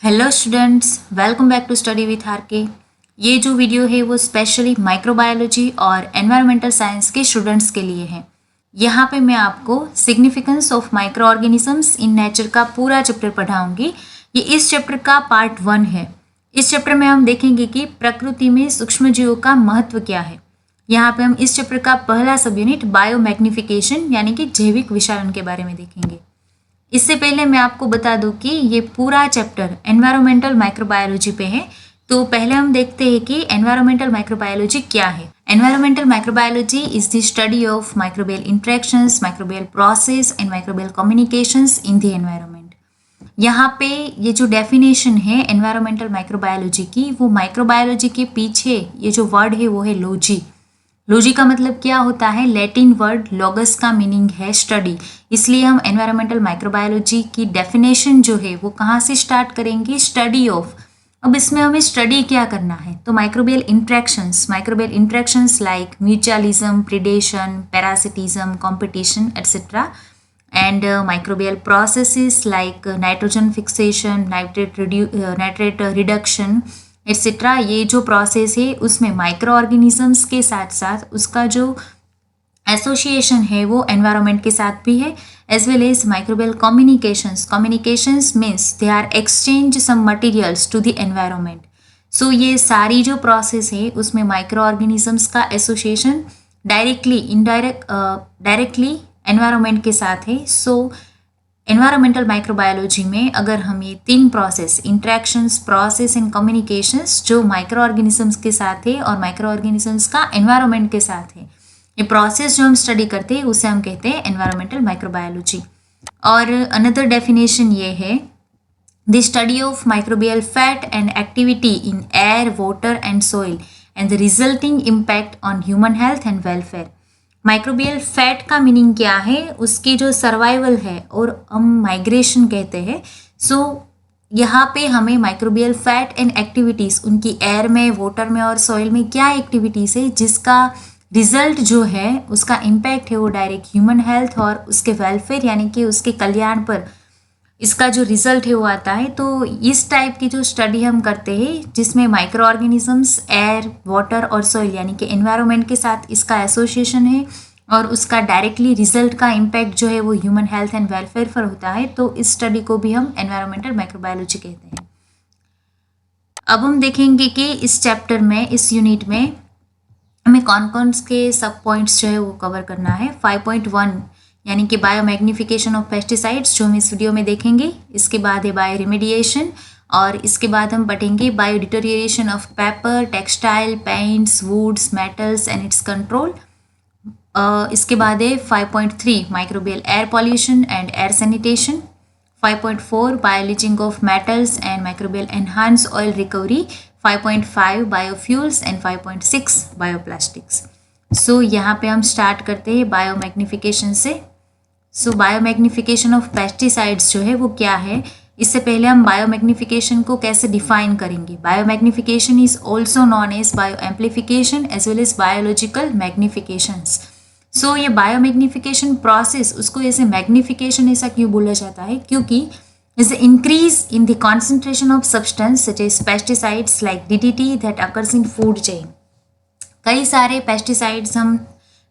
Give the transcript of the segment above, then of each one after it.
Hello students, welcome back to study with R K. ये जो video है वो स्पेशली माइक्रोबायोलॉजी और एनवायरमेंटल साइंस के स्टूडेंट्स के लिए है। यहाँ पे मैं आपको significance of microorganisms in nature का पूरा चैप्टर पढ़ाऊंगी। ये इस चैप्टर का पार्ट 1 है। इस चैप्टर में हम देखेंगे कि प्रकृति में सूक्ष्मजीवों का महत्व क्या है। यहाँ पे हम इस चैप्टर का पहला सब यूनिट बायोमैग्निफिकेशन यानी कि जैविक विशालन के बारे में देखेंगे। इससे पहले मैं आपको बता दूं कि ये पूरा चैप्टर एनवायरमेंटल माइक्रोबायोलॉजी पे है। तो पहले हम देखते हैं कि एनवायरमेंटल माइक्रोबायोलॉजी क्या है। Environmental microbiology is the study of microbial interactions, microbial process and microbial communications in the environment. यहाँ पे ये जो डेफिनेशन है एनवायरमेंटल माइक्रोबायोलॉजी की, वो माइक्रोबायोलॉजी के पीछे ये जो वर्ड है वो है लोजी। लोजी का मतलब क्या होता है? लैटिन वर्ड लोगस का मीनिंग है स्टडी। इसलिए हम एनवायरमेंटल माइक्रोबायोलॉजी की डेफिनेशन जो है वो कहाँ से स्टार्ट करेंगे? Study of. अब इसमें हमें स्टडी क्या करना है? तो microbial interactions like mutualism, predation, parasitism, competition etcetera, and microbial processes like nitrogen fixation, nitrate reduction etcetera. ये जो प्रोसेस है उसमें माइक्रो ऑर्गेनिजम्स के साथ साथ उसका जो एसोसिएशन है वो एनवायरनमेंट के साथ भी है, as well as microbial communications means they are exchange some materials to the environment. So ये सारी जो प्रोसेस है उसमें माइक्रो ऑर्गेनिजम्स का एसोसिएशन डायरेक्टली एनवायरनमेंट के साथ है। सो एनवायरमेंटल माइक्रोबायोलॉजी में अगर हम ये 3 process, interactions, process and communications, जो माइक्रो ऑर्गेनिजम्स के साथ है और माइक्रो ऑर्गेनिजम्स का एनवायरनमेंट के साथ है, ये प्रोसेस जो हम स्टडी करते हैं उसे हम कहते हैं एनवायरमेंटल माइक्रोबायोलॉजी। और अनदर डेफिनेशन ये है, the study of microbial fat and activity in air, water and soil and the resulting impact on human health and welfare. Microbial fat का मीनिंग क्या है? उसकी जो सर्वाइवल है और हम माइग्रेशन कहते हैं। सो यहाँ पे हमें माइक्रोबियल फैट एंड एक्टिविटीज़, उनकी एयर में, वाटर में और सॉइल में क्या एक्टिविटीज़ है जिसका रिजल्ट जो है, उसका इम्पैक्ट है वो डायरेक्ट ह्यूमन हेल्थ और उसके वेलफेयर यानी कि उसके कल्याण पर इसका जो रिजल्ट है वो आता है। तो इस टाइप की जो स्टडी हम करते हैं जिसमें माइक्रो ऑर्गेनिजम्स, एयर, वाटर और सॉइल यानी कि एनवायरनमेंट के साथ इसका एसोसिएशन है और उसका डायरेक्टली रिजल्ट का इम्पैक्ट जो है वो ह्यूमन हेल्थ एंड वेलफेयर पर होता है, तो इस स्टडी को भी हम एनवायरमेंटल माइक्रोबायोलॉजी कहते हैं। अब हम देखेंगे कि इस चैप्टर में, इस यूनिट में हमें कौन कौन के सब पॉइंट्स जो है वो कवर करना है। 5.1 यानी कि बायोमैग्निफिकेशन ऑफ पेस्टिसाइड्स जो हम इस वीडियो में देखेंगे। इसके बाद है बायो रिमेडिएशन और इसके बाद हम पढ़ेंगे bio deterioration of paper, textile, paints, woods, metals and its control. इसके बाद है 5.3 microbial air pollution and air sanitation. 5.4 bioleaching of metals and microbial enhance oil recovery. 5.5 biofuels and 5.6 bioplastics. So यहाँ पे हम स्टार्ट करते हैं बायोमैग्निफिकेशन से। सो biomagnification of pesticides जो है वो क्या है? इससे पहले हम बायोमैग्निफिकेशन को कैसे डिफाइन करेंगे। Biomagnification is also known as bio amplification as well as biological magnifications. So ये बायोमैग्निफिकेशन प्रोसेस, उसको ऐसे मैग्निफिकेशन ऐसा क्यों बोला जाता है? क्योंकि is the increase in the concentration of substance such as pesticides like DDT that occurs in food chain। कई सारे पेस्टिसाइड्स हम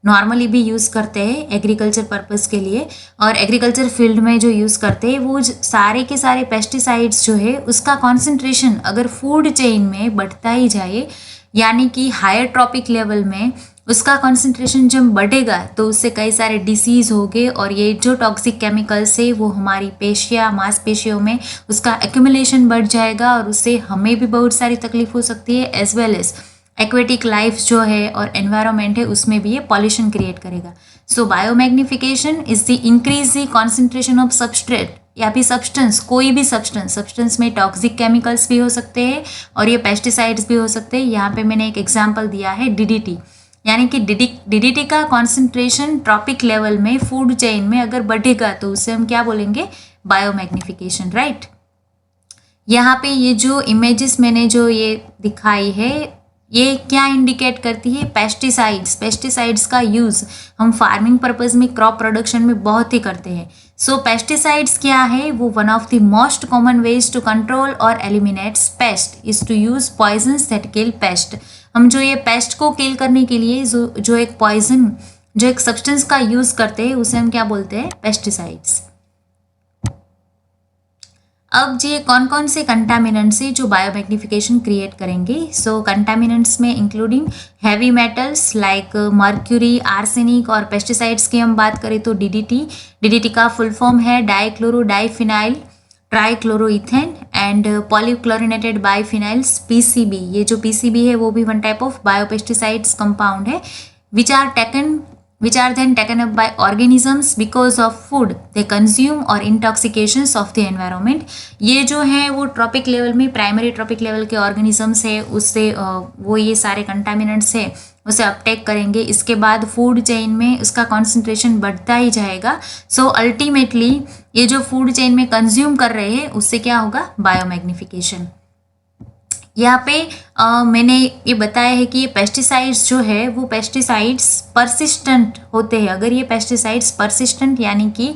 नॉर्मली भी यूज़ करते हैं एग्रीकल्चर पर्पस के लिए, और एग्रीकल्चर फील्ड में जो यूज़ करते हैं वो सारे के सारे पेस्टिसाइड्स जो है उसका कॉन्सेंट्रेशन अगर फूड चेन में बढ़ता ही जाए, यानी कि हायर ट्रॉपिक लेवल में उसका कॉन्सेंट्रेशन जब बढ़ेगा तो उससे कई सारे डिसीज़ हो गए और ये जो टॉक्सिक केमिकल्स है वो हमारी पेशियाँ, मांसपेशियों में उसका एक्यूमुलेशन बढ़ जाएगा और उससे हमें भी बहुत सारी तकलीफ हो सकती है, as well as aquatic life जो है और एनवायरनमेंट है उसमें भी ये पॉल्यूशन क्रिएट करेगा। So biomagnification is the increase the concentration of substrate या फिर सब्सटेंस, कोई भी सब्सटेंस में टॉक्सिक केमिकल्स भी हो सकते हैं और ये पेस्टिसाइड्स भी हो सकते हैं। यहाँ पे मैंने एक एग्जांपल दिया है DDT, यानी कि DDT का कॉन्सेंट्रेशन ट्रॉपिक लेवल में फूड चेन में अगर बढ़ेगा तो उससे हम क्या बोलेंगे? Biomagnification, right. यहाँ पे ये जो इमेजेस मैंने जो ये दिखाई है ये क्या इंडिकेट करती है? पेस्टिसाइड्स का यूज़ हम फार्मिंग पर्पस में, क्रॉप प्रोडक्शन में बहुत ही करते हैं। सो पेस्टिसाइड्स क्या है, वो one of the most common ways to control और eliminates pest is to use poisons that kill pest. हम जो ये पेस्ट को किल करने के लिए जो एक पॉइजन, जो एक सब्सटेंस का यूज करते हैं उसे हम क्या बोलते हैं, पेस्टिसाइड्स। अब ये कौन कौन से कंटामिनेंट्स है जो बायोमैग्निफिकेशन क्रिएट करेंगे। सो कंटामिनेंट्स में including heavy metals like mercury, arsenic, और पेस्टिसाइड्स की हम बात करें तो डीडीटी का फुल फॉर्म है dichloro diphenyl trichloroethane and polychlorinated biphenyls, PCB. ये जो पीसीबी है वो भी one type of biopesticides compound है which are then taken up by organisms because of food they consume or intoxications of the environment। ये जो है वो ट्रॉपिक लेवल में, प्राइमरी ट्रॉपिक लेवल के ऑर्गेनिजम्स है, उससे वो ये सारे कंटामिनेंट्स है उसे अपटेक करेंगे। इसके बाद फूड चेन में उसका कॉन्सेंट्रेशन बढ़ता ही जाएगा। सो अल्टीमेटली ये जो फूड चेन में कंज्यूम कर रहे हैं उससे क्या होगा, बायोमैग्निफिकेशन। यहाँ पे मैंने ये बताया है कि ये पेस्टिसाइड्स जो है वो पेस्टिसाइड्स परसिस्टेंट होते हैं। अगर ये पेस्टिसाइड्स परसिस्टेंट यानी कि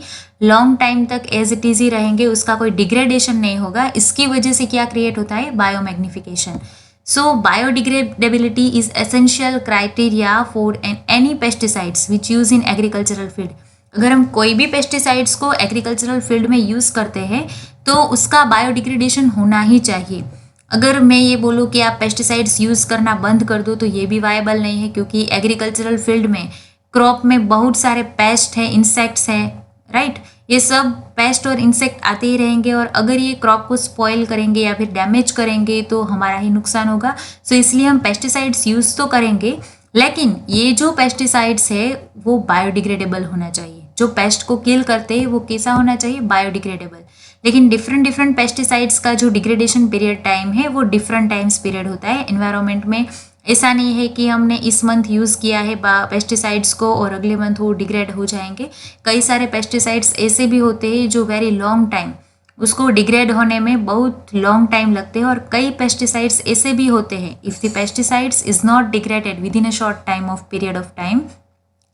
लॉन्ग टाइम तक एज इट इज ही रहेंगे, उसका कोई डिग्रेडेशन नहीं होगा, इसकी वजह से क्या क्रिएट होता है, biomagnification. So biodegradability is essential criteria for any pesticides which use in agricultural field. अगर हम कोई भी पेस्टिसाइड्स को एग्रीकल्चरल फील्ड में यूज़ करते हैं तो उसका बायोडिग्रेडेशन होना ही चाहिए। अगर मैं ये बोलूँ कि आप पेस्टिसाइड्स यूज़ करना बंद कर दो तो ये भी वायबल नहीं है, क्योंकि एग्रीकल्चरल फील्ड में क्रॉप में बहुत सारे पेस्ट हैं, इंसेक्ट्स हैं, राइट। ये सब पेस्ट और इंसेक्ट आते ही रहेंगे और अगर ये क्रॉप को स्पॉइल करेंगे या फिर डैमेज करेंगे तो हमारा ही नुकसान होगा। सो इसलिए हम पेस्टिसाइड्स यूज़ तो करेंगे, लेकिन ये जो पेस्टिसाइड्स है वो बायोडिग्रेडेबल होना चाहिए। जो पेस्ट को किल करते हैं वो कैसा होना चाहिए, बायोडिग्रेडेबल। लेकिन डिफरेंट पेस्टिसाइड्स का जो डिग्रेडेशन पीरियड टाइम है वो डिफरेंट टाइम्स पीरियड होता है एनवायरनमेंट में। ऐसा नहीं है कि हमने इस मंथ यूज़ किया है पेस्टिसाइड्स को और अगले मंथ वो डिग्रेड हो जाएंगे। कई सारे पेस्टिसाइड्स ऐसे भी होते हैं जो वेरी लॉन्ग टाइम, उसको डिग्रेड होने में बहुत लॉन्ग टाइम लगते हैं, और कई पेस्टिसाइड्स ऐसे भी होते हैं if the pesticides is not degraded within a short time of period of time,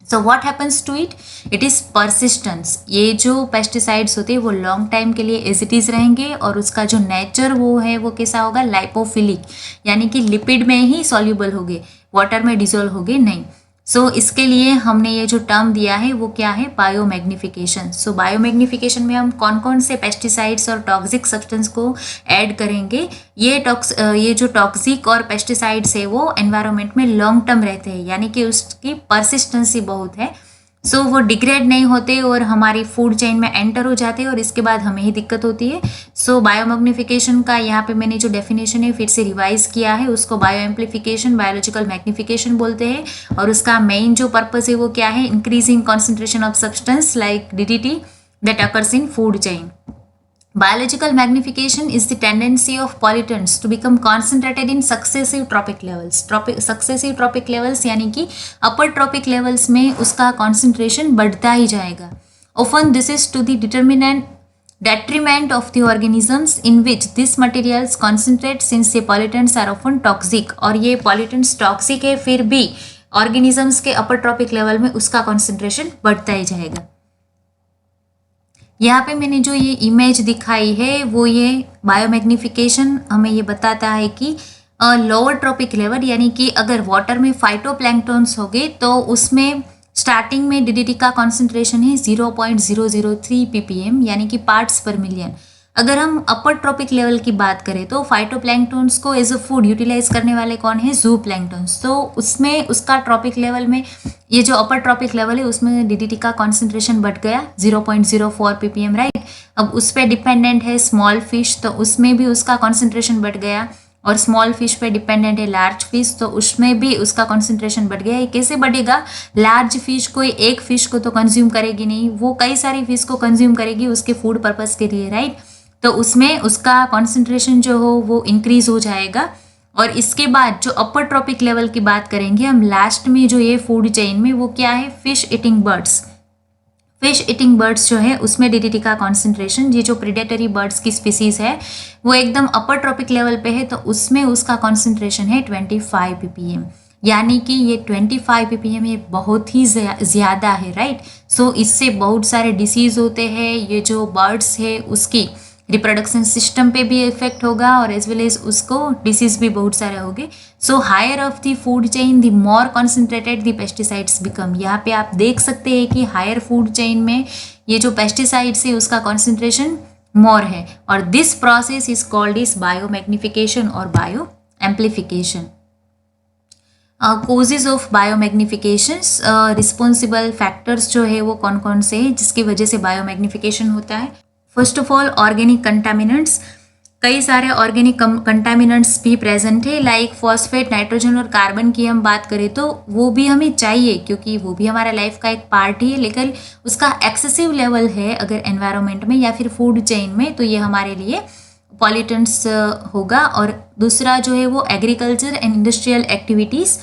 so what happens to it is persistence. ये जो पेस्टिसाइड्स होते हैं वो लॉन्ग टाइम के लिए एज इट इज़ रहेंगे और उसका जो नेचर वो है वो कैसा होगा, लाइपोफिलिक, यानी कि लिपिड में ही सॉल्यूबल होंगे, वाटर में डिजोल्व होंगे नहीं। सो इसके लिए हमने ये जो टर्म दिया है वो क्या है, बायोमैग्निफिकेशन। सो बायोमैग्निफिकेशन में हम कौन कौन से पेस्टिसाइड्स और टॉक्सिक सब्सटेंस को ऐड करेंगे। ये जो टॉक्सिक और पेस्टिसाइड्स है वो एनवायरनमेंट में लॉन्ग टर्म रहते हैं, यानी कि उसकी परसिस्टेंसी बहुत है। सो वो डिग्रेड नहीं होते और हमारी फूड चेन में एंटर हो जाते हैं और इसके बाद हमें ही दिक्कत होती है। सो बायोमैग्निफिकेशन का यहाँ पे मैंने जो डेफिनेशन है फिर से रिवाइज किया है, उसको बायो एम्प्लीफिकेशन, बायोलॉजिकल मैग्निफिकेशन बोलते हैं, और उसका मेन जो पर्पस है वो क्या है, increasing concentration of substance like DDT that occurs in food chain. Biological magnification is the tendency of pollutants to become concentrated in successive trophic levels. Successive trophic levels यानी कि upper trophic levels में उसका concentration बढ़ता ही जाएगा. Often this is to the detriment of the organisms in which these materials concentrate, since the pollutants are often toxic. और ये pollutants toxic है फिर भी organisms के upper trophic level में उसका concentration बढ़ता ही जाएगा। यहाँ पे मैंने जो ये इमेज दिखाई है वो ये बायोमैग्निफिकेशन हमें ये बताता है कि लोअर ट्रॉपिक लेवल, यानी कि अगर वाटर में फाइटोप्लैंक्टन्स हो गए तो उसमें स्टार्टिंग में डीडीटी का कॉन्सेंट्रेशन है 0.003 ppm, यानी कि पार्ट्स पर मिलियन। अगर हम अपर ट्रॉपिक लेवल की बात करें तो फाइटोप्लैंक्टन्स को एज अ फूड यूटिलाइज करने वाले कौन है, जूप्लैंक्टन्स। तो उसमें उसका ट्रॉपिक लेवल में ये जो अपर ट्रॉपिक लेवल है उसमें डीडीटी का कॉन्सेंट्रेशन बढ़ गया 0.04 ppm, राइट। अब उस पर डिपेंडेंट है स्मॉल फिश, तो उसमें भी उसका कॉन्सेंट्रेशन बढ़ गया, और स्मॉल फिश पे डिपेंडेंट है लार्ज फिश, तो उसमें भी उसका कॉन्सेंट्रेशन बढ़ गया। ये कैसे बढ़ेगा, लार्ज फिश कोई एक फिश को तो कंज्यूम करेगी नहीं, वो कई सारी फिश को कंज्यूम करेगी उसके फूड पर्पस के लिए, राइट। तो उसमें उसका कॉन्सेंट्रेशन जो हो वो इंक्रीज हो जाएगा। और इसके बाद जो अपर ट्रॉपिक लेवल की बात करेंगे हम लास्ट में, जो ये फूड चेन में वो क्या है, fish eating birds. Fish eating birds जो है उसमें डीडीटी का कॉन्सेंट्रेशन, ये जो प्रेडेटरी बर्ड्स की स्पीसीज है वो एकदम अपर ट्रॉपिक लेवल पे है, तो उसमें उसका कॉन्सेंट्रेशन है 25 ppm। यानी कि ये 25 ppm ये बहुत ही ज़्यादा है, राइट। सो इससे बहुत सारे डिसीज़ होते हैं, ये जो बर्ड्स है उसकी रिप्रोडक्शन सिस्टम पे भी इफेक्ट होगा और एज वेल एज उसको डिसीज भी बहुत सारे होंगे। So higher of the food chain the more concentrated the pesticides become. यहाँ पे आप देख सकते हैं कि हायर फूड चेन में ये जो पेस्टिसाइड्स है उसका कॉन्सेंट्रेशन मोर है, और this process is called is biomagnification और bio amplification. Causes of biomagnifications, responsible factors जो है वो कौन कौन से हैं जिसकी वजह से बायोमैग्निफिकेशन होता है। First of all organic contaminants, कई सारे ऑर्गेनिक कंटामिनेंट्स भी प्रेजेंट है, लाइक फॉस्फेट, नाइट्रोजन और कार्बन की हम बात करें तो वो भी हमें चाहिए क्योंकि वो भी हमारा लाइफ का एक पार्ट ही है, लेकिन उसका एक्सेसिव लेवल है अगर एनवायरनमेंट में या फिर फूड चेन में तो ये हमारे लिए पॉल्यूटेंट्स होगा। और दूसरा जो है वो agriculture and industrial activities.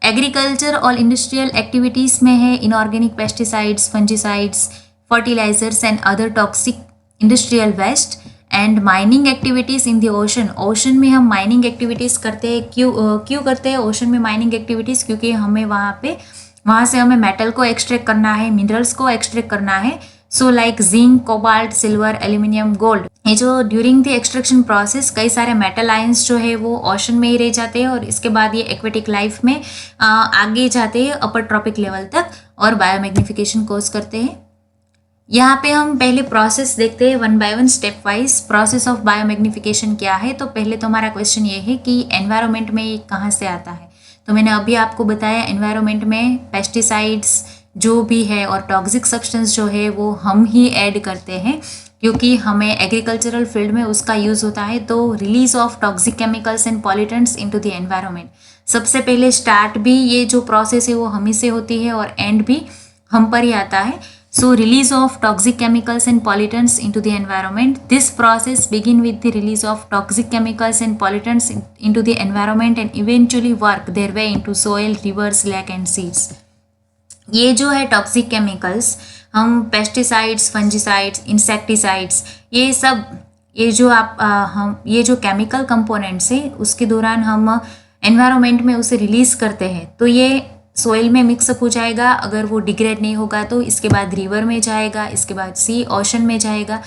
Agriculture और इंडस्ट्रियल एक्टिविटीज़ में है inorganic pesticides, fungicides, fertilisers and other toxic industrial waste. And mining activities in the ocean. Ocean में हम माइनिंग एक्टिविटीज़ करते हैं, क्यों करते हैं ओशन में माइनिंग एक्टिविटीज़? क्योंकि हमें वहाँ से हमें मेटल को एक्सट्रैक्ट करना है, मिनरल्स को एक्सट्रैक्ट करना है। So like zinc, cobalt, silver, aluminium, gold. ये जो ड्यूरिंग द एक्सट्रैक्शन प्रोसेस कई सारे मेटल आयंस जो है वो ओशन में ही रह जाते हैं और इसके बाद ये एक्वेटिक लाइफ में आगे जाते हैं अपर ट्रॉपिक लेवल तक और बायोमैग्निफिकेशन कोज करते हैं। यहाँ पे हम पहले प्रोसेस देखते हैं one by one, step wise. Process of biomagnification क्या है? तो पहले तो हमारा क्वेश्चन ये है कि एनवायरनमेंट में ये कहाँ से आता है। तो मैंने अभी आपको बताया एनवायरनमेंट में पेस्टिसाइड्स जो भी है और टॉक्सिक सब्सटेंस जो है वो हम ही ऐड करते हैं क्योंकि हमें एग्रीकल्चरल फील्ड में उसका यूज़ होता है। तो release of toxic chemicals and pollutants into the environment, सबसे पहले स्टार्ट भी ये जो प्रोसेस है वो हम ही से होती है और एंड भी हम पर ही आता है। So release of toxic chemicals and pollutants into the environment. This process begin with the release of toxic chemicals and pollutants into the environment and eventually work their way into soil, rivers, lake and seas. ये जो है toxic chemicals, हम pesticides, fungicides, insecticides, ये सब हम ये जो chemical components है उसके दौरान हम एनवायरनमेंट में उसे रिलीज़ करते हैं तो ये सोइल में मिक्सअप हो जाएगा। अगर वो डिग्रेड नहीं होगा तो इसके बाद रिवर में जाएगा, इसके बाद सी ओशन में जाएगा।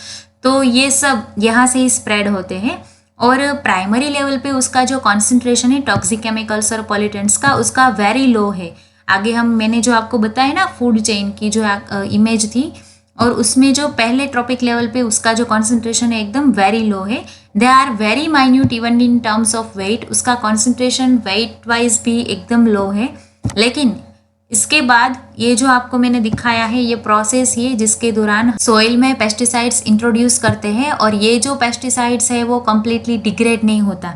तो ये सब यहाँ से ही स्प्रेड होते हैं और प्राइमरी लेवल पे उसका जो कॉन्सेंट्रेशन है टॉक्सिक केमिकल्स और पॉल्यूटेंट्स का उसका वेरी लो है। आगे मैंने जो आपको बताया ना फूड चेन की जो इमेज थी और उसमें जो पहले ट्रॉपिक लेवल पे उसका जो कॉन्सेंट्रेशन है एकदम वेरी लो है। They are very minute even in terms of weight, उसका कॉन्सेंट्रेशन वेट वाइज भी एकदम लो है। लेकिन इसके बाद ये जो आपको मैंने दिखाया है ये प्रोसेस ये जिसके दौरान सोइल में पेस्टिसाइड्स इंट्रोड्यूस करते हैं और ये जो पेस्टिसाइड्स है वो कम्प्लीटली डिग्रेड नहीं होता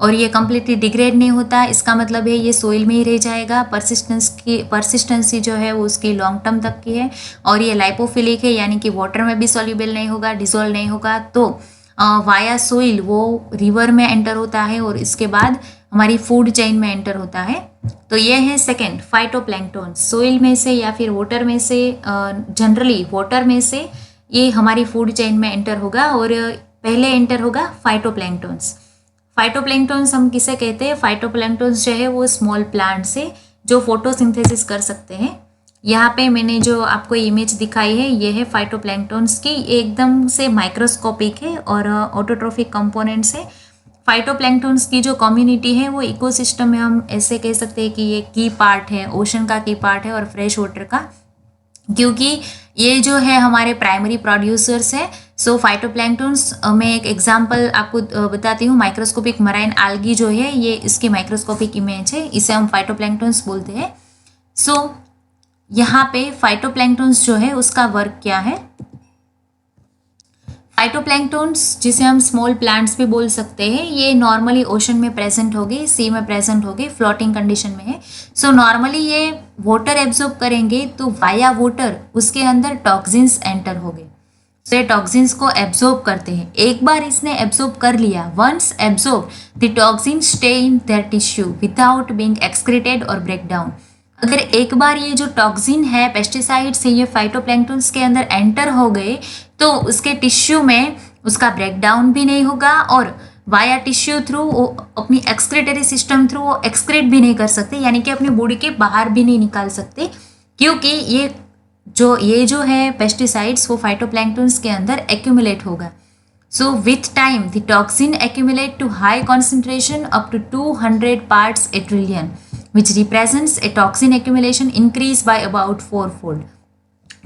और ये कम्प्लीटली डिग्रेड नहीं होता इसका मतलब है ये सोइल में ही रह जाएगा। परसिस्टेंसी जो है वो उसकी लॉन्ग टर्म तक की है और ये लाइपोफिलिक है यानी कि वाटर में भी सॉल्युबल नहीं होगा, डिसॉल्व नहीं होगा। तो वाया सोइल वो रिवर में एंटर होता है और इसके बाद हमारी फूड चेन में एंटर होता है। तो ये है सेकंड फाइटोप्लैंक्टन, सोइल में से या फिर वाटर में से, जनरली वाटर में से ये हमारी फूड चेन में एंटर होगा और पहले एंटर होगा फाइटोप्लैंक्टन्स। फाइटोप्लैंक्टन्स हम किसे कहते हैं? फाइटोप्लैंक्टन्स जो है वो स्मॉल प्लांट्स है जो फोटोसिंथेसिस कर सकते हैं। यहाँ पे मैंने जो आपको इमेज दिखाई है ये है फाइटोप्लैंक्टन्स की, एकदम से माइक्रोस्कोपिक है और ऑटोट्रोफिक कंपोनेंट्स है। फाइटोप्लैंक्टन्स की जो कम्युनिटी है वो इकोसिस्टम में हम ऐसे कह सकते हैं कि ये की पार्ट है, ओशन का की पार्ट है और फ्रेश वाटर का, क्योंकि ये जो है हमारे प्राइमरी प्रोड्यूसर्स है। सो फाइटोप्लैंक्टन्स में एक एग्जांपल आपको बताती हूँ, माइक्रोस्कोपिक मराइन आल्गी जो है ये इसकी माइक्रोस्कोपिक इमेज है, इसे हम फाइटोप्लैंक्टन्स बोलते हैं। सो यहाँ पे फाइटोप्लैंक्टन्स जो है उसका वर्क क्या है? फाइटोप्लैंक्टन्स जिसे हम स्मॉल प्लांट्स भी बोल सकते हैं, ये नॉर्मली ओशन में प्रेजेंट होगी, सी में प्रेजेंट होगी, फ्लोटिंग कंडीशन में है। सो नॉर्मली ये वाटर एब्जॉर्ब करेंगे तो वाया वाटर उसके अंदर टॉक्सिन्स एंटर होंगे। तो ये टॉक्सिन्स को एब्जॉर्ब करते हैं। एक बार इसने एब्जॉर्ब कर लिया, once absorb the toxin stay in their tissue without being excreted और ब्रेक डाउन। अगर एक बार ये जो टॉक्सिन है पेस्टिसाइड्स है ये फाइटोप्लैंक्टन्स के अंदर एंटर हो गए तो उसके टिश्यू में उसका ब्रेक डाउन भी नहीं होगा और वाया टिश्यू थ्रू, वो अपनी एक्सक्रेटरी सिस्टम थ्रू वो एक्सक्रेट भी नहीं कर सकते, यानी कि अपनी बॉडी के बाहर भी नहीं निकाल सकते, क्योंकि ये जो है पेस्टिसाइड्स वो फाइटोप्लैंक्टन्स के अंदर एक्यूमुलेट होगा. So with time, the toxin accumulate to high concentration up to 200 parts a trillion, which represents a toxin accumulation increase by about 4-fold.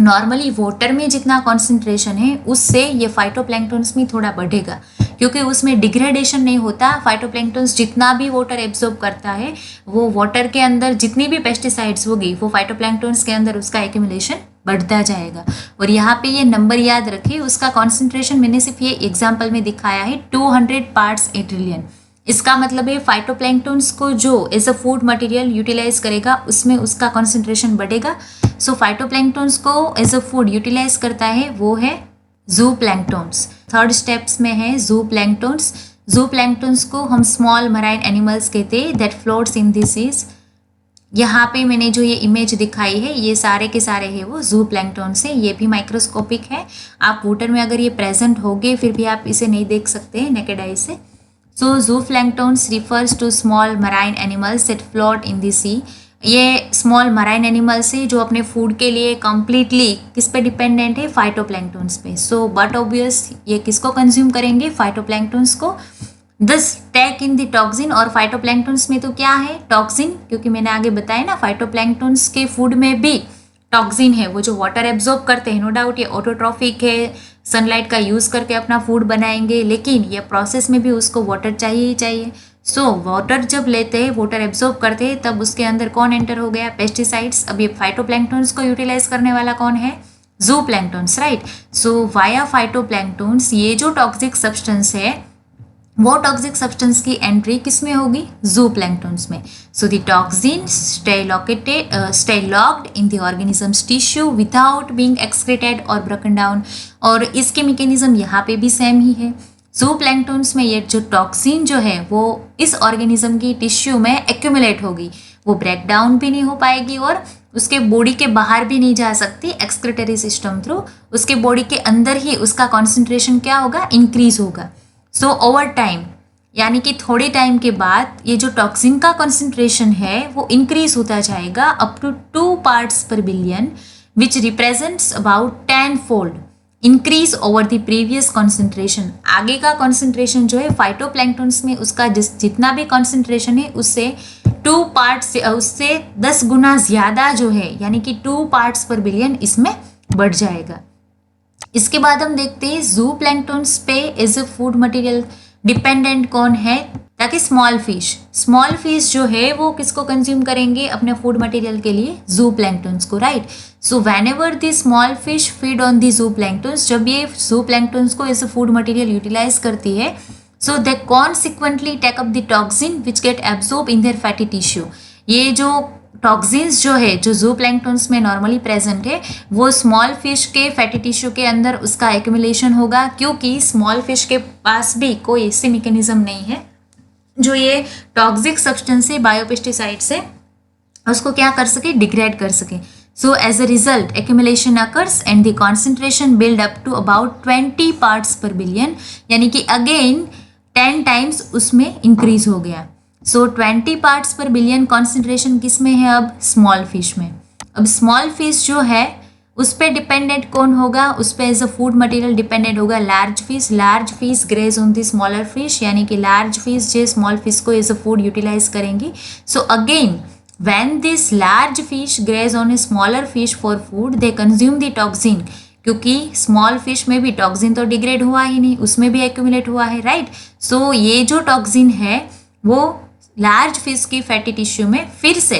Normally water में जितना कॉन्सेंट्रेशन है उससे ये फाइटोप्लैंक्टन्स में थोड़ा बढ़ेगा, क्योंकि उसमें डिग्रेडेशन नहीं होता. फाइटोप्लैंक्टन्स जितना भी वाटर एब्जॉर्ब करता है, वो वाटर के अंदर जितनी भी पेस्टिसाइड्स होगी वो फाइटोप्लैंक्टन्स के अंदर उसका एक्यूमुलेशन बढ़ता जाएगा. और यहाँ पे ये नंबर याद रखिए, उसका कॉन्सेंट्रेशन मैंने सिर्फ ये एग्जाम्पल में दिखाया है 200 पार्ट्स ए ट्रिलियन. इसका मतलब है फाइटोप्लैंक्टन्स को जो as a food material utilise करेगा उसमें उसका कॉन्सेंट्रेशन बढ़ेगा. सो फाइटोप्लैंक्टन्स को एज अ फूड यूटिलाइज करता है वो है ज़ूप्लैंक्टन्स. थर्ड स्टेप्स में है ज़ूप्लैंक्टन्स. ज़ूप्लैंक्टन्स को हम स्मॉल मराइन एनिमल्स कहते हैं that floats in the seas. यहाँ पे मैंने जो ये इमेज दिखाई है ये सारे के सारे है वो ज़ूप्लैंक्टन्स है. ये भी माइक्रोस्कोपिक है. आप वाटर में अगर ये प्रेजेंट होगे फिर भी आप इसे नहीं देख सकते हैं नेकेड आई से. So zooplankton refers to small marine animals that float in the sea. ये स्मॉल मराइन एनिमल्स है जो अपने फूड के लिए कम्प्लीटली किस पे डिपेंडेंट है, फाइटोप्लैंक्टन्स पे. सो बट ऑब्वियस ये किसको कंज्यूम करेंगे, फाइटोप्लैंक्टन्स को. This take in the toxin, और फाइटोप्लैंक्टन्स में तो क्या है टॉक्सिन, क्योंकि मैंने आगे बताया ना फाइटोप्लैंक्टन्स के फूड में भी टॉक्सिन है. वो जो वाटर एब्जॉर्ब करते हैं, नो डाउट ये ऑटोट्रॉफिक है, सनलाइट का यूज़ करके अपना फूड बनाएंगे, लेकिन ये प्रोसेस में भी उसको वाटर चाहिए ही चाहिए. सो वाटर जब लेते हैं, वाटर एब्जॉर्ब करते हैं, तब उसके अंदर कौन एंटर हो गया, पेस्टिसाइड्स. अब ये फाइटोप्लैंक्टन्स को यूटिलाइज करने वाला कौन है, ज़ूप्लैंक्टन्स, राइट. सो वाया फाइटोप्लैंक्टन्स ये जो टॉक्सिक सब्सटेंस है वो टॉक्सिक सब्सटेंस की एंट्री किस में होगी, ज़ूप्लैंक्टन्स में. So the toxin stay locked in the organisms tissue without being excreted और ब्रोकन डाउन. और इसके मैकेनिज्म यहाँ पे भी सेम ही है. ज़ूप्लैंक्टन्स में ये जो टॉक्सिन जो है वो इस ऑर्गेनिज्म की टिश्यू में एक्यूमुलेट होगी, वो ब्रेक डाउन भी नहीं हो पाएगी और उसके बॉडी के बाहर भी नहीं जा सकती एक्सक्रेटरी सिस्टम थ्रू. उसके बॉडी के अंदर ही उसका कॉन्सेंट्रेशन क्या होगा, इंक्रीज होगा. सो ओवर टाइम, यानी कि थोड़े टाइम के बाद ये जो टॉक्सिन का कॉन्सेंट्रेशन है वो इंक्रीज होता जाएगा up to 2 parts per billion, which represents about 10-fold increase over the previous concentration. आगे का कॉन्सेंट्रेशन जो है फाइटोप्लैंक्टन्स में उसका जितना भी कॉन्सेंट्रेशन है उससे 2 पार्ट्स, उससे 10 गुना ज़्यादा जो है, यानी कि 2 पार्ट्स पर बिलियन इसमें बढ़ जाएगा. इसके बाद हम देखते हैं ज़ूप्लैंक्टन्स पे as a food material dependent कौन है, ताकि स्मॉल फिश जो है वो किसको कंज्यूम करेंगे अपने फूड मटेरियल के लिए, ज़ूप्लैंक्टन्स को, right. So whenever the small fish feed on the zooplanktons, जब ये ज़ूप्लैंक्टन्स को as a food material utilise करती है, so they consequently take up the toxin which get absorb in their fatty tissue. ये जो toxins जो है जो ज़ूप्लैंक्टन्स में नॉर्मली प्रेजेंट है वो स्मॉल फिश के फैटी टिश्यू के अंदर उसका एक्यूमुलेशन होगा, क्योंकि स्मॉल फिश के पास भी कोई ऐसी मैकेनिज्म नहीं है जो ये टॉक्सिक सब्सटेंस से, बायोपेस्टिसाइड से उसको क्या कर सके, डिग्रेड कर सके. So as a result accumulation occurs and the concentration build up to about 20 parts per billion, यानी कि अगेन 10 टाइम्स उसमें इंक्रीज हो गया. So 20 parts per billion concentration किस में है, अब स्मॉल फिश में. अब स्मॉल फिश जो है उस पर डिपेंडेंट कौन होगा, उस पर as a food material dependent होगा large fish graze on the smaller fish, यानी कि लार्ज फिश जो स्मॉल फिश को एज अ फूड यूटिलाइज करेंगी. So again when this large fish graze on a smaller fish for food they consume the toxin, क्योंकि small fish में भी toxin तो degrade हुआ ही नहीं, उसमें भी एक्यूमुलेट हुआ है, राइट. सो ये जो टॉक्सिन है वो लार्ज फिश की फैटी टिश्यू में फिर से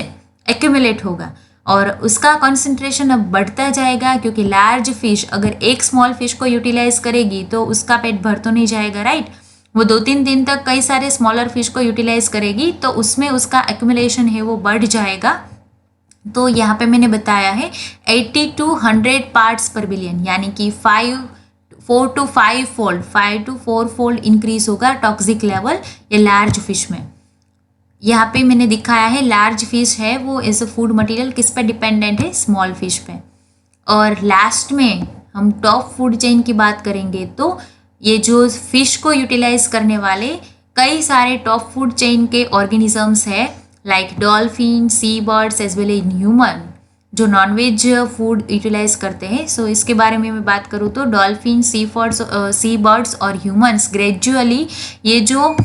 एक्यूमुलेट होगा और उसका कॉन्सेंट्रेशन अब बढ़ता जाएगा, क्योंकि लार्ज फिश अगर एक स्मॉल फिश को यूटिलाइज करेगी तो उसका पेट भर तो नहीं जाएगा, राइट. वो 2-3 दिन तक कई सारे स्मॉलर फिश को यूटिलाइज करेगी तो उसमें उसका एक्यूमुलेशन है वो बढ़ जाएगा. तो यहाँ पे मैंने बताया है 80 to 100 पार्ट्स पर बिलियन, यानी कि 4 to 5 फोल्ड इंक्रीज होगा टॉक्सिक लेवल ये लार्ज फिश में. यहाँ पे मैंने दिखाया है लार्ज फिश है वो एज अ फूड मटेरियल किस पे डिपेंडेंट है, स्मॉल फिश पे. और लास्ट में हम टॉप फूड चेन की बात करेंगे तो ये जो फिश को यूटिलाइज करने वाले कई सारे टॉप फूड चेन के ऑर्गेनिजम्स है like dolphin, sea birds as well as human जो नॉनवेज फूड यूटिलाइज करते हैं। सो इसके बारे में मैं बात करूँ तो डॉल्फिन, सी बर्ड्स और ह्यूमंस ग्रेजुअली ये जो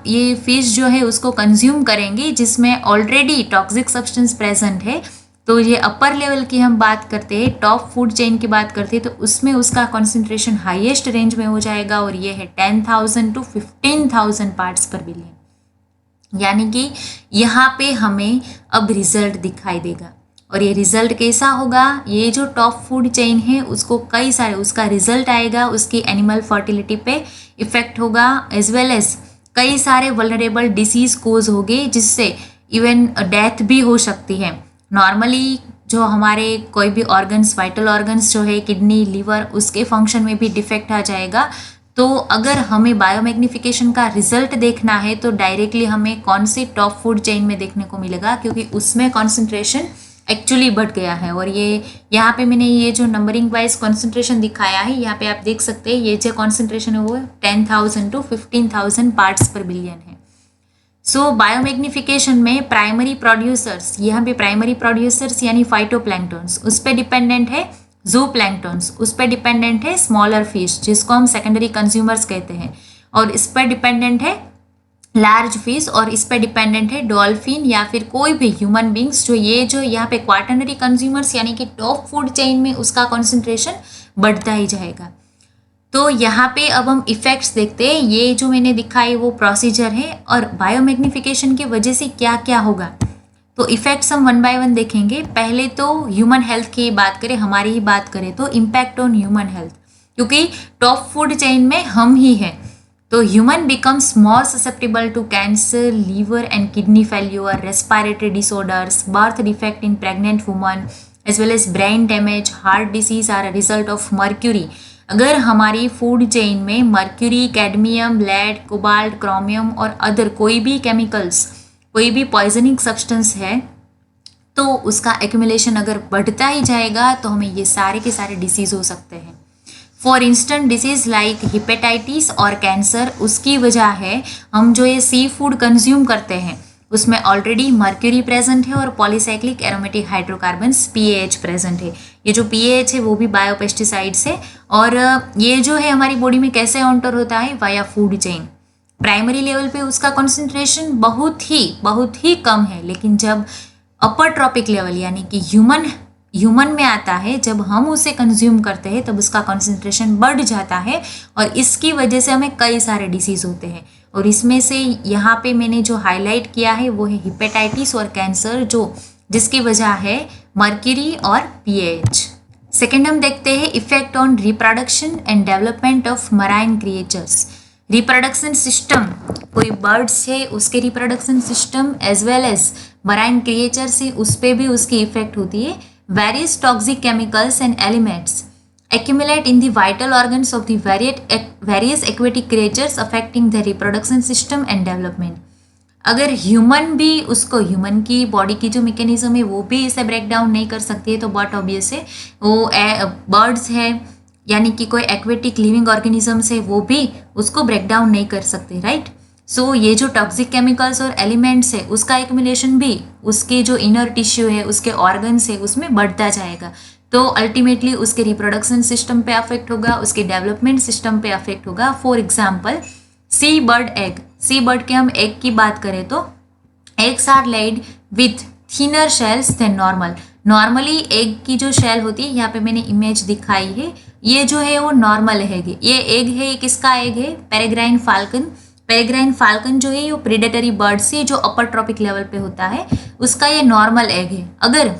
ये फिश जो है उसको कंज्यूम करेंगे जिसमें ऑलरेडी टॉक्सिक सब्सटेंस प्रेजेंट है। तो ये अपर लेवल की हम बात करते हैं, टॉप फूड चेन की बात करते हैं, तो उसमें उसका कॉन्सेंट्रेशन हाईएस्ट रेंज में हो जाएगा और ये है 10,000 to 15,000 पार्ट्स पर बिलियन। यानी कि यहाँ पे हमें अब रिजल्ट दिखाई देगा और ये रिजल्ट कैसा होगा, ये जो टॉप फूड चेन है उसको कई सारे उसका रिजल्ट आएगा, उसकी एनिमल फर्टिलिटी पे इफेक्ट होगा एज वेल एज कई सारे वल्नरेबल डिसीज कोज होंगे जिससे इवन डेथ भी हो सकती है। नॉर्मली जो हमारे कोई भी ऑर्गन्स, वाइटल ऑर्गन्स जो है किडनी, लिवर, उसके फंक्शन में भी डिफेक्ट आ जाएगा। तो अगर हमें बायोमैग्निफिकेशन का रिजल्ट देखना है तो डायरेक्टली हमें कौन सी टॉप फूड चेन में देखने को मिलेगा, क्योंकि उसमें कॉन्सेंट्रेशन एक्चुअली बढ़ गया है। और ये यहाँ पे मैंने ये जो नंबरिंग वाइज कॉन्सेंट्रेशन दिखाया है, यहाँ पे आप देख सकते हैं ये जो कॉन्सेंट्रेशन है वो 10,000 to 15,000 पार्ट्स पर बिलियन है। सो बायोमैग्निफिकेशन में प्राइमरी प्रोड्यूसर्स, यहाँ पे प्राइमरी प्रोड्यूसर्स यानी फाइटोप्लैंक्टन्स, उस पर डिपेंडेंट है जू प्लैंक्टन्स, उस पर डिपेंडेंट है स्मॉलर फिश जिसको हम सेकेंडरी कंज्यूमर्स कहते हैं, और इस पर डिपेंडेंट है लार्ज फिश, और इस पर डिपेंडेंट है डॉल्फिन या फिर कोई भी ह्यूमन बींग्स जो यहाँ पे क्वाटरनरी कंज्यूमर्स यानी कि टॉप फूड चेन में उसका कॉन्सेंट्रेशन बढ़ता ही जाएगा। तो यहाँ पे अब हम इफेक्ट्स देखते हैं। ये जो मैंने दिखाई वो प्रोसीजर है और बायोमैग्निफिकेशन की वजह से क्या क्या होगा, तो इफेक्ट्स हम वन बाय वन देखेंगे। पहले तो ह्यूमन हेल्थ की बात करें, हमारी ही बात करें तो इम्पैक्ट ऑन ह्यूमन हेल्थ, क्योंकि टॉप फूड चेन में हम ही हैं। तो human becomes more susceptible to cancer, liver and kidney failure, respiratory disorders, birth defect in pregnant woman as well as brain damage, heart disease are a result of mercury. अगर हमारी food chain में mercury, cadmium, lead, cobalt, chromium और other कोई भी chemicals, कोई भी poisoning substance है तो उसका एक्यूमुलेशन अगर बढ़ता ही जाएगा तो हमें ये सारे के सारे डिसीज हो सकते हैं। For instant disease like hepatitis और कैंसर, उसकी वजह है हम जो ये सी फूड कंज्यूम करते हैं उसमें ऑलरेडी मर्क्यूरी प्रेजेंट है और polycyclic aromatic hydrocarbons PAH present है। ये जो पीएएच है वो भी बायोपेस्टिसाइड्स है और ये जो है हमारी बॉडी में कैसे एंटर होता है, via food chain. Primary level पे उसका कॉन्सेंट्रेशन बहुत ही कम है, लेकिन जब अपर ट्रॉपिक लेवल यानी कि ह्यूमन में आता है, जब हम उसे कंज्यूम करते हैं तब उसका कॉन्सेंट्रेशन बढ़ जाता है और इसकी वजह से हमें कई सारे डिसीज होते हैं। और इसमें से यहाँ पे मैंने जो हाईलाइट किया है वो है हिपेटाइटिस और कैंसर, जिसकी वजह है मर्क्यूरी और पीएच। सेकेंड हम देखते हैं effect on reproduction and development of marine creatures. Reproduction system, कोई बर्ड्स है उसके reproduction system as well as marine creatures है उस पर भी उसकी इफेक्ट होती है। Various toxic chemicals and elements accumulate in the vital organs of the various aquatic creatures affecting their reproduction system and development. अगर ह्यूमन की बॉडी की जो मैकेनिज्म है वो भी इसे ब्रेक डाउन नहीं कर सकती है तो बट ऑब्वियस है वो बर्ड्स है यानी कि कोई एक्वेटिक लिविंग ऑर्गेनिजम्स है वो भी उसको ब्रेक डाउन नहीं कर सकते, राइट। सो ये जो टॉक्सिक केमिकल्स और एलिमेंट्स है उसका एक्यूमुलेशन भी उसके जो इनर टिश्यू है, उसके ऑर्गन्स है उसमें बढ़ता जाएगा, तो अल्टीमेटली उसके रिप्रोडक्शन सिस्टम पे अफेक्ट होगा, उसके डेवलपमेंट सिस्टम पे अफेक्ट होगा। For example sea bird egg, sea bird के हम एग की बात करें तो eggs are laid with thinner shells than normal. Normally egg की जो शेल होती है, यहाँ पे मैंने इमेज दिखाई है, ये जो है वो नॉर्मल एग है। ये एग है, किसका एग है, पेरेग्राइन फाल्कन। पेरेग्राइन फाल्कन जो है वो प्रेडेटरी बर्ड से जो अपर ट्रॉपिक लेवल पे होता है उसका ये नॉर्मल एग है। अगर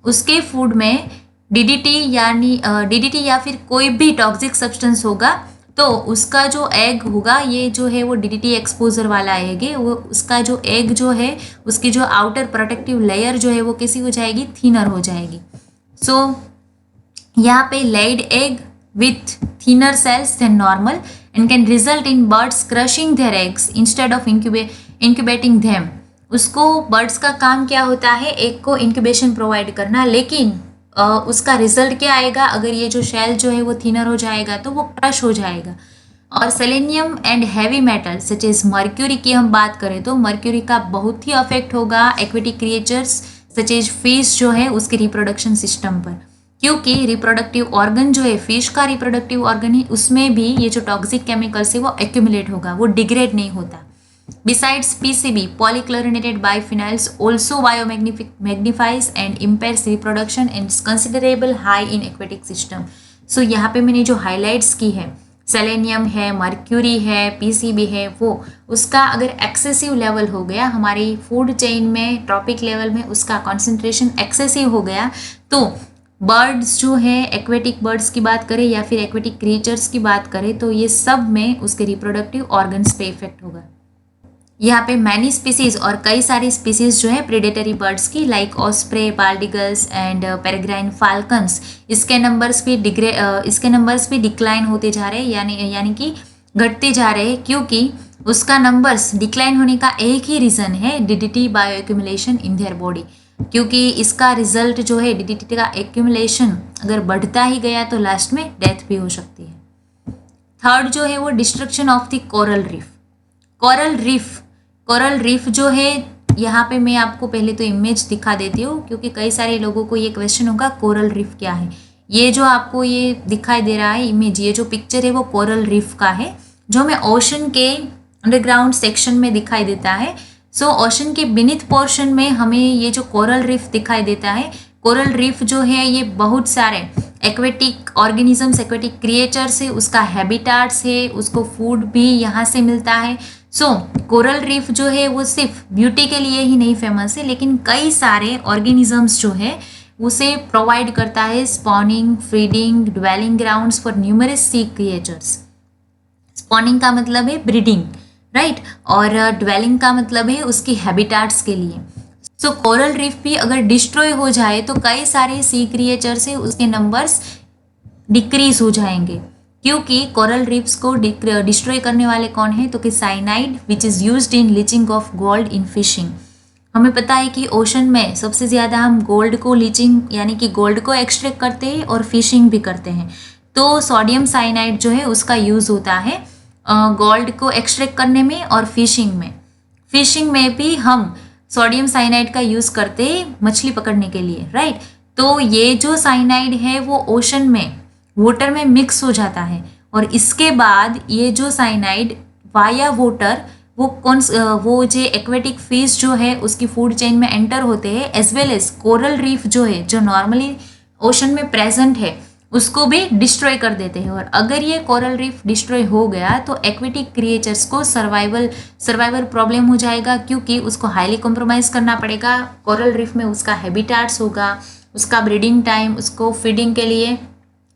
उसके फूड में डीडीटी या फिर कोई भी टॉक्सिक सब्सटेंस होगा तो उसका जो एग होगा, ये जो है वो डीडीटी एक्सपोजर वाला एग है, वो उसका जो एग जो है उसकी जो आउटर प्रोटेक्टिव लेयर जो है वो कैसी हो जाएगी, थिनर हो जाएगी। सो यहाँ पे laid egg with thinner cells than normal and can result in birds crushing their eggs instead of incubating them. उसको बर्ड्स का काम क्या होता है, एग को इंक्यूबेशन प्रोवाइड करना, लेकिन उसका रिजल्ट क्या आएगा, अगर ये जो शेल जो है वो थिनर हो जाएगा तो वो क्रश हो जाएगा। और selenium and heavy metal such as mercury की हम बात करें तो मर्क्यूरी का बहुत ही अफेक्ट होगा aquatic creatures such as fish जो है उसके रिप्रोडक्शन सिस्टम पर, क्योंकि रिप्रोडक्टिव ऑर्गन जो है फिश का रिप्रोडक्टिव ऑर्गन ही, उसमें भी ये जो टॉक्सिक केमिकल्स है वो एक्यूमुलेट होगा, वो डिग्रेड नहीं होता. Besides PCB, polychlorinated biphenyls also biomagnifies and impairs reproduction and is considerable high in aquatic system. So यहाँ पे मैंने जो highlights की है, सेलेनियम है, मर्क्यूरी है, पीसीबी है, वो उसका अगर एक्सेसिव लेवल हो गया हमारी फूड चेन में, ट्रॉपिक लेवल में उसका कॉन्सेंट्रेशन एक्सेसिव हो गया, तो बर्ड्स जो है, एक्वेटिक बर्ड्स की बात करें या फिर एक्वेटिक क्रिएचर्स की बात करें तो ये सब में उसके रिप्रोडक्टिव ऑर्गन्स पे इफेक्ट होगा. यहाँ पे मैनी स्पीसीज और कई सारी स्पीसीज जो है प्रेडेटरी बर्ड्स की like osprey, bald eagles and peregrine falcons, इसके नंबर्स भी डिक्लाइन होते जा रहे हैं, यानी कि घटते जा रहे हैं, क्योंकि उसका नंबर्स डिक्लाइन होने का एक ही रीज़न है DDT bio accumulation in their body, क्योंकि इसका रिजल्ट जो है डीडीटी का एक्यूमुलेशन अगर बढ़ता ही गया तो लास्ट में डेथ भी हो सकती है. थर्ड जो है वो destruction of the coral reef. Coral reef जो है, यहाँ पे मैं आपको पहले तो इमेज दिखा देती हूँ, क्योंकि कई सारे लोगों को ये क्वेश्चन होगा कोरल रीफ क्या है. ये जो आपको ये दिखाई दे रहा है इमेज, ये जो पिक्चर है वो कोरल रीफ का है, जो हमें ओशन के अंडरग्राउंड सेक्शन में दिखाई देता है. सो ओशन के बीनीथ पोर्शन में हमें ये जो कोरल रीफ दिखाई देता है. कोरल रीफ जो है ये बहुत सारे एक्वेटिक ऑर्गेनिजम्स, एक्वेटिक क्रिएचर्स है, उसका हैबिटाट्स है, उसको फूड भी यहाँ से मिलता है. सो कोरल रीफ जो है वो सिर्फ ब्यूटी के लिए ही नहीं फेमस है, लेकिन कई सारे ऑर्गेनिजम्स जो है उसे प्रोवाइड करता है spawning, feeding, dwelling grounds for numerous sea creatures. Spawning का मतलब है ब्रीडिंग, राइट, और ड्वेलिंग का मतलब है उसकी हैबिटाट्स के लिए. सो कोरल रीफ भी अगर डिस्ट्रॉय हो जाए तो कई सारे सी क्रिएचर्स है उसके नंबर्स डिक्रीज हो जाएंगे, क्योंकि कोरल रीफ्स को डिस्ट्रॉय करने वाले कौन है, तो कि cyanide which is used in leaching of gold in fishing. हमें पता है कि ओशन में सबसे ज़्यादा हम गोल्ड को लीचिंग यानी कि गोल्ड को एक्सट्रैक्ट करते हैं और फिशिंग भी करते हैं. तो सोडियम साइनाइड जो है उसका यूज़ होता है गोल्ड को एक्सट्रैक्ट करने में और फिशिंग में भी हम सोडियम साइनाइड का यूज़ करते हैं मछली पकड़ने के लिए, राइट. तो ये जो साइनाइड है वो ओशन में वाटर में मिक्स हो जाता है, और इसके बाद ये जो साइनाइड वाया वाटर वो जो एक्वेटिक फिश जो है उसकी फूड चेन में एंटर होते हैं, as well as coral reef जो है जो नॉर्मली ओशन में प्रेजेंट है उसको भी डिस्ट्रॉय कर देते हैं. और अगर ये कोरल रीफ डिस्ट्रॉय हो गया तो एक्वेटिक क्रिएचर्स को सर्वाइवल प्रॉब्लम हो जाएगा, क्योंकि उसको हाईली कॉम्प्रोमाइज करना पड़ेगा. कोरल रीफ में उसका हैबिटाट्स होगा, उसका ब्रीडिंग टाइम, उसको फीडिंग के लिए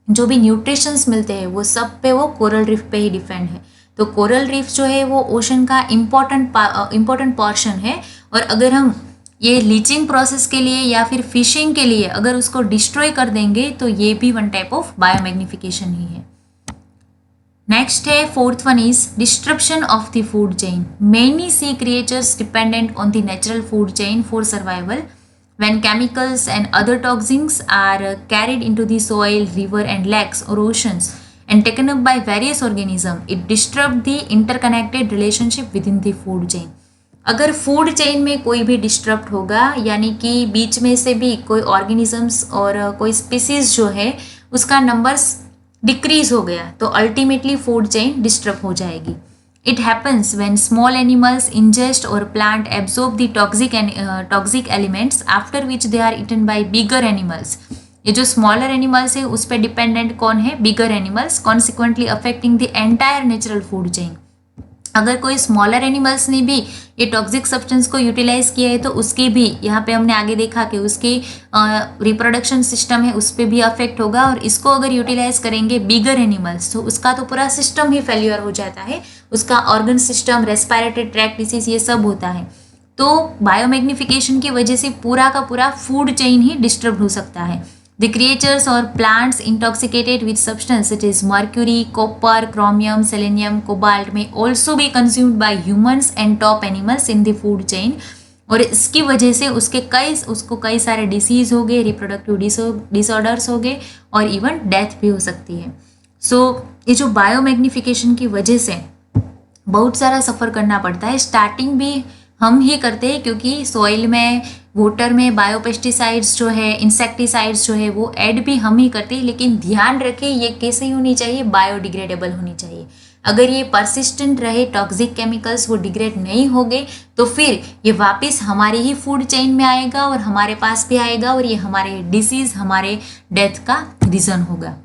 जो भी न्यूट्रिशंस मिलते हैं वो सब पे वो कोरल रीफ पे ही डिपेंड है. तो कोरल रीफ जो है वो ओशन का इम्पोर्टेंट पोर्शन है, और अगर हम ये लीचिंग प्रोसेस के लिए या फिर फिशिंग के लिए अगर उसको डिस्ट्रॉय कर देंगे तो ये भी वन टाइप ऑफ बायोमैग्निफिकेशन ही है. नेक्स्ट है fourth one is disruption of the food chain. Many sea creatures dependent on the natural food chain for survival. When chemicals and other toxins are carried into the soil, river and lakes or oceans and taken up by various organisms, it disrupts the interconnected relationship within the food chain. अगर food chain में कोई भी disturb होगा, यानी कि बीच में से भी कोई ऑर्गेनिजम्स और कोई स्पीसीज जो है उसका नंबर्स डिक्रीज हो गया तो अल्टीमेटली फूड चेन डिस्टर्ब हो जाएगी. It happens when small animals ingest or plant absorb the toxic elements, after which they are eaten by bigger animals. ये जो स्मॉलर एनिमल्स है उस पर डिपेंडेंट कौन है, bigger animals, consequently affecting the entire natural food chain. अगर कोई smaller animals ने भी ये टॉक्सिक सब्सटेंस को यूटिलाइज किया है तो उसकी भी, यहाँ पे हमने आगे देखा कि उसकी रिप्रोडक्शन सिस्टम है उस पर भी अफेक्ट होगा, और इसको अगर यूटिलाइज करेंगे बिगर एनिमल्स तो उसका तो पूरा सिस्टम ही फेल्यूर हो जाता है, उसका organ system, respiratory tract disease ये सब होता है. तो बायोमैग्निफिकेशन की वजह से पूरा का पूरा फूड चेन ही डिस्टर्ब हो सकता है. The creatures or plants intoxicated with substance such as mercury, copper, chromium, selenium, cobalt may also be consumed by humans and top animals in the food chain. और इसकी वजह से उसको कई सारे डिसीज हो गए, रिप्रोडक्टिव डिसऑर्डर्स हो गए और इवन डेथ भी हो सकती है. सो ये जो बायोमैग्निफिकेशन की वजह से बहुत सारा सफ़र करना पड़ता है। स्टार्टिंग भी हम ही करते हैं क्योंकि सॉइल में, वाटर में बायोपेस्टिसाइड्स जो है, इंसेक्टिसाइड्स जो है वो ऐड भी हम ही करते हैं, लेकिन ध्यान रखें ये कैसे होनी चाहिए, बायोडिग्रेडेबल होनी चाहिए। अगर ये परसिस्टेंट रहे टॉक्सिक केमिकल्स, वो डिग्रेड नहीं होंगे तो फिर ये वापस हमारी ही फूड चेन में आएगा और हमारे पास भी आएगा और ये हमारे डिसीज, हमारे डेथ का रीज़न होगा।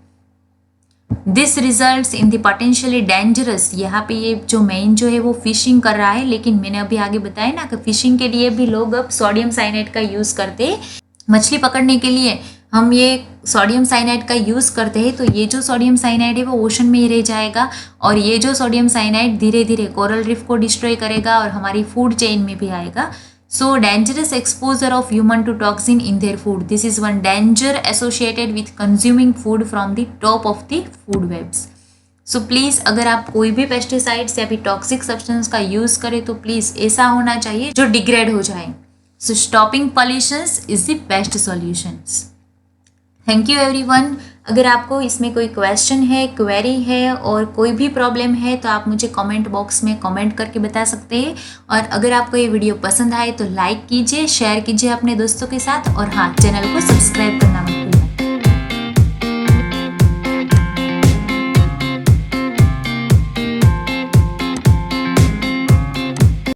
This results in the potentially dangerous, यहाँ पे ये जो मेन जो है वो फिशिंग कर रहा है, लेकिन मैंने अभी आगे बताया ना कि फिशिंग के लिए भी लोग अब सोडियम साइनाइड का यूज़ करते हैं। मछली पकड़ने के लिए हम ये सोडियम साइनाइड का यूज़ करते हैं, तो ये जो सोडियम साइनाइड है वो ओशन में ही रह जाएगा और ये जो सोडियम साइनाइड धीरे धीरे कोरल रीफ को डिस्ट्रॉय करेगा और हमारी फूड चेन में भी आएगा। So dangerous exposure of human to toxin in their food. This is one danger associated with consuming food from the top of the food webs. So please अगर आप कोई भी पेस्टिसाइड्स या फिर टॉक्सिक सब्सटेंस का यूज़ करें तो please ऐसा होना चाहिए जो डिग्रेड हो जाए। So stopping pollutions is the best solutions. Thank you everyone. अगर आपको इसमें कोई क्वेश्चन है, क्वेरी है और कोई भी प्रॉब्लम है तो आप मुझे कमेंट बॉक्स में कमेंट करके बता सकते हैं। और अगर आपको ये वीडियो पसंद आए तो लाइक कीजिए, शेयर कीजिए अपने दोस्तों के साथ और हाँ, चैनल को सब्सक्राइब करना मत